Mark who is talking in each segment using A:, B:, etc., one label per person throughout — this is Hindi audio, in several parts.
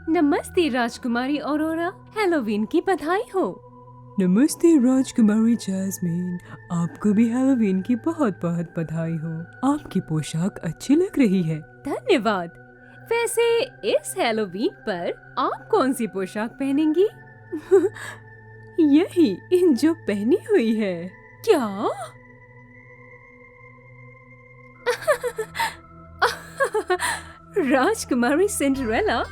A: नमस्ते राजकुमारी ऑरोरा, हैलोवीन की बधाई हो।
B: नमस्ते राजकुमारी जैस्मिन, आपको भी हैलोवीन की बहुत बहुत बधाई हो। आपकी पोशाक अच्छी लग रही है।
A: धन्यवाद। वैसे इस हैलोवीन पर आप कौन सी पोशाक पहनेंगी?
B: यही जो पहनी हुई है।
A: क्या? राजकुमारी सिंड्रेला?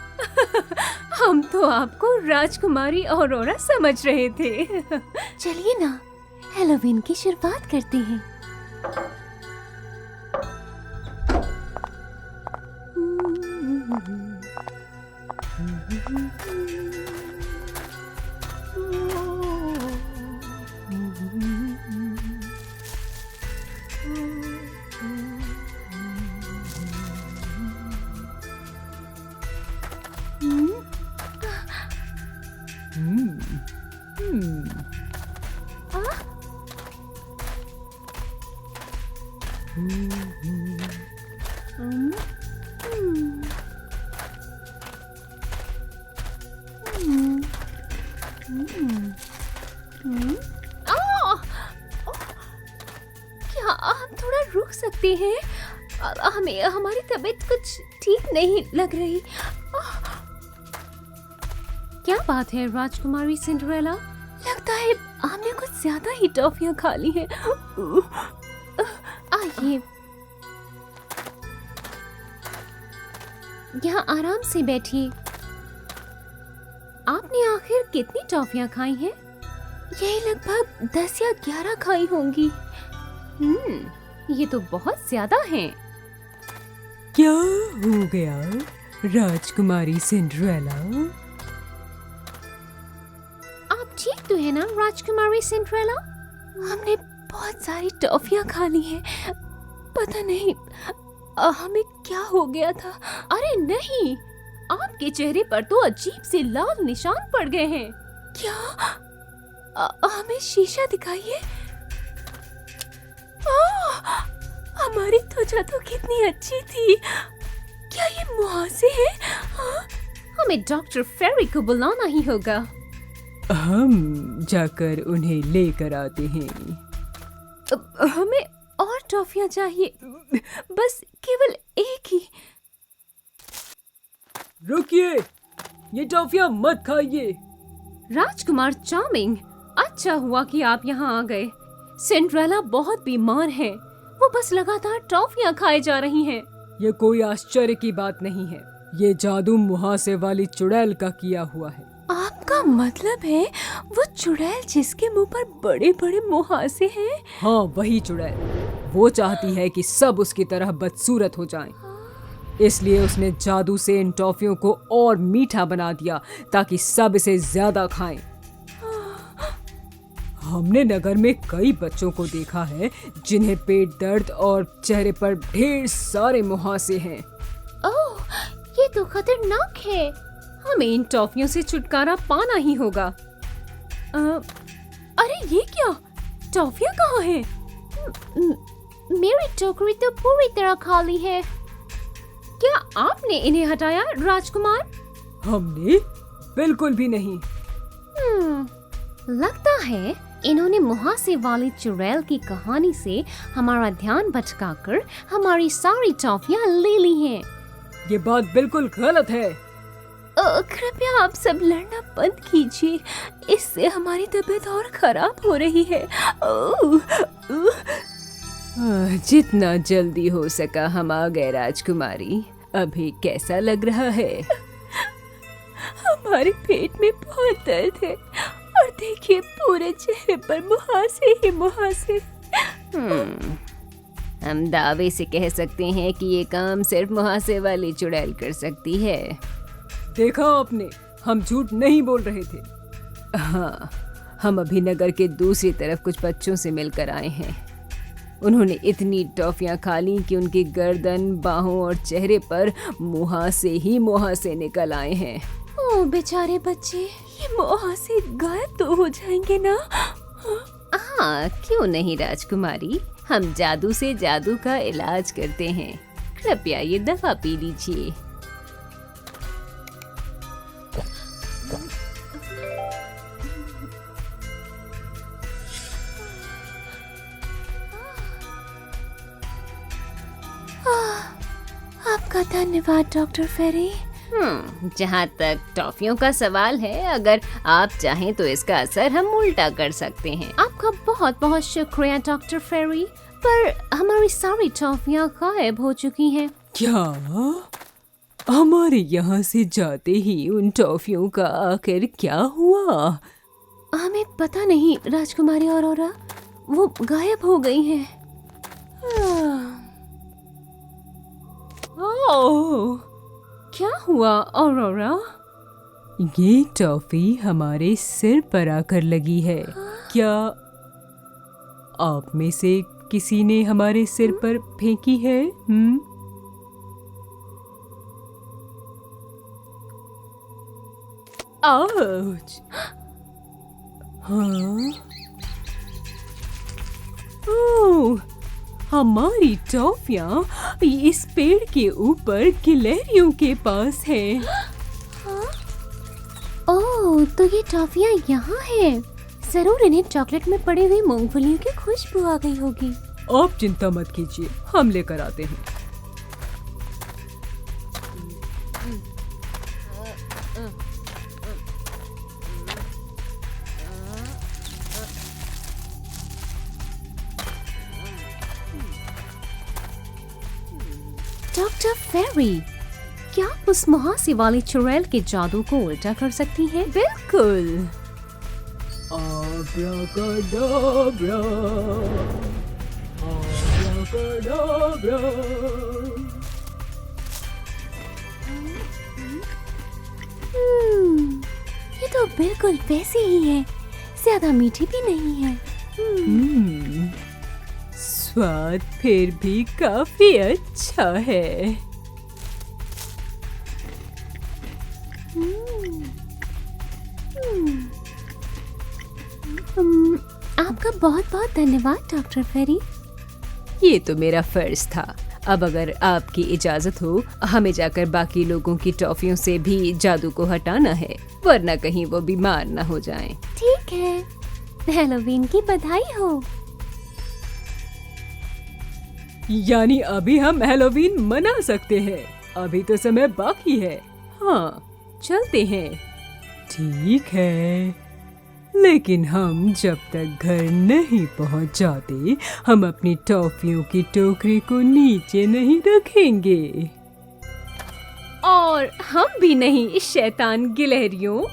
A: हम तो आपको राजकुमारी ऑरोरा समझ रहे थे। चलिए ना, हैलोवीन की शुरुआत करते हैं। क्या आप थोड़ा रुक सकते हैं? हमें हमारी तबीयत कुछ ठीक नहीं लग रही। क्या बात है राजकुमारी सिंड्रेला? लगता है हमने कुछ ज्यादा ही टॉफियां खा ली हैं। आइए, यहाँ आराम से बैठिए। आपने आखिर कितनी टॉफियां खाई हैं? यही लगभग 10 या 11 खाई होंगी। ये तो बहुत ज्यादा हैं।
B: क्या हो गया राजकुमारी सिंड्रेला?
A: आप ठीक तो है ना राजकुमारी सिंड्रेला? हमने बहुत सारी टॉफियां खा ली हैं। पता नहीं हमें क्या हो गया था। अरे नहीं, आपके चेहरे पर तो अजीब से लाल निशान पड़ गए हैं। क्या? हमें शीशा दिखाइए। हमारी त्वचा तो कितनी अच्छी थी। क्या ये मुहासे हैं? हमें डॉक्टर फेरी को बुलाना ही होगा।
B: हम जाकर उन्हें लेकर आते हैं।
A: हमें और टॉफियां चाहिए, बस केवल एक ही।
B: रुकिए, ये टॉफियां मत खाइए।
A: राजकुमार चार्मिंग, अच्छा हुआ कि आप यहाँ आ गए। सिंड्रेला बहुत बीमार है, वो बस लगातार टॉफियां खाए जा रही हैं।
B: ये कोई आश्चर्य की बात नहीं है। ये जादू मुहासे वाली चुड़ैल का किया हुआ है।
A: आपका मतलब है वो चुड़ैल जिसके मुंह पर बड़े बड़े मुहासे हैं?
B: हाँ, वही चुड़ैल। वो चाहती है कि सब उसकी तरह बदसूरत हो जाएं। इसलिए उसने जादू से इन टॉफियों को और मीठा बना दिया ताकि सब इसे ज्यादा खाएं। हमने नगर में कई बच्चों को देखा है जिन्हें पेट दर्द और चेहरे पर ढेर सारे मुहासे हैं।
A: ओह, ये तो खतरनाक है। हमें इन टॉफियों से छुटकारा पाना ही होगा। अरे ये क्या? टॉफियां कहाँ हैं? मेरी टोकरी तो पूरी तरह खाली है। क्या आपने इन्हें हटाया राजकुमार?
B: हमने बिल्कुल भी नहीं।
A: लगता है इन्होंने मुहासे वाली चुड़ैल की कहानी से हमारा ध्यान भटकाकर हमारी सारी टॉफियां ले ली हैं।
B: ये बात बिल्कुल गलत है।
A: कृपया आप सब लड़ना बंद कीजिए, इससे हमारी तबीयत और खराब हो रही है।
B: जितना जल्दी हो सका हम आ गए राजकुमारी। अभी कैसा लग रहा है?
A: हमारे पेट में बहुत दर्द है और देखिए पूरे चेहरे पर मुहासे ही मुहासे।
C: हम दावे से कह सकते हैं कि ये काम सिर्फ मुहासे वाली चुड़ैल कर सकती है।
B: देखा आपने, हम झूठ नहीं बोल रहे थे।
C: हाँ, हम अभी नगर के दूसरी तरफ कुछ बच्चों से मिलकर आए हैं। उन्होंने इतनी टॉफियां खा ली कि उनकी गर्दन, बाहों और चेहरे पर मुहासे ही मुहासे निकल आए हैं।
A: ओह बेचारे बच्चे, ये मुहासे गायब तो हो जाएंगे ना?
C: हाँ, क्यों नहीं राजकुमारी, हम जादू से जादू का इलाज करते हैं। कृपया ये दवा पी लीजिए।
A: धन्यवाद डॉक्टर फेरी।
C: जहाँ तक टॉफियों का सवाल है, अगर आप चाहें तो इसका असर हम उल्टा कर सकते हैं।
A: आपका बहुत बहुत शुक्रिया डॉक्टर फेरी, पर हमारी सारी टॉफियाँ गायब हो चुकी हैं।
B: क्या? हमारे यहाँ से जाते ही उन टॉफियों का आखिर क्या हुआ?
A: हमें पता नहीं राजकुमारी ऑरोरा, वो गायब हो गई हैं।
B: ओह,
A: क्या हुआ ऑरोरा?
B: ये टॉफी हमारे सिर पर आकर लगी है। क्या आप में से किसी ने हमारे सिर पर फेंकी है? आउच! हाँ? ओह, हमारी टॉफियाँ इस पेड़ के ऊपर गिलहरियों के पास है।
A: ओह, तो ये टॉफियाँ यहाँ हैं। जरूर इन्हें चॉकलेट में पड़ी हुई मूंगफलियों की खुशबू आ गई होगी।
B: आप चिंता मत कीजिए, हम लेकर आते हैं।
A: डॉक्टर फेरी, क्या आप उस मुहासे वाली चुड़ैल के जादू को उल्टा कर सकती हैं?
B: बिल्कुल। Abracadabra, abracadabra.
A: ये तो बिल्कुल वैसी ही है, ज्यादा मीठी भी नहीं है।
B: स्वाद फिर भी काफी अच्छा है।
A: आपका बहुत बहुत धन्यवाद डॉक्टर फेरी।
B: ये तो मेरा फर्ज था। अब अगर आपकी इजाजत हो, हमें जाकर बाकी लोगों की टॉफियों से भी जादू को हटाना है, वरना कहीं वो बीमार ना हो जाएं।
A: ठीक है, हैलोवीन की बधाई हो।
B: यानी अभी हम हैलोवीन मना सकते हैं? अभी तो समय बाकी है। हाँ, चलते हैं। ठीक है, लेकिन हम जब तक घर नहीं पहुंच जाते, हम अपनी टॉफियों की टोकरी को नीचे नहीं रखेंगे।
A: और हम भी नहीं, शैतान गिलहरियों।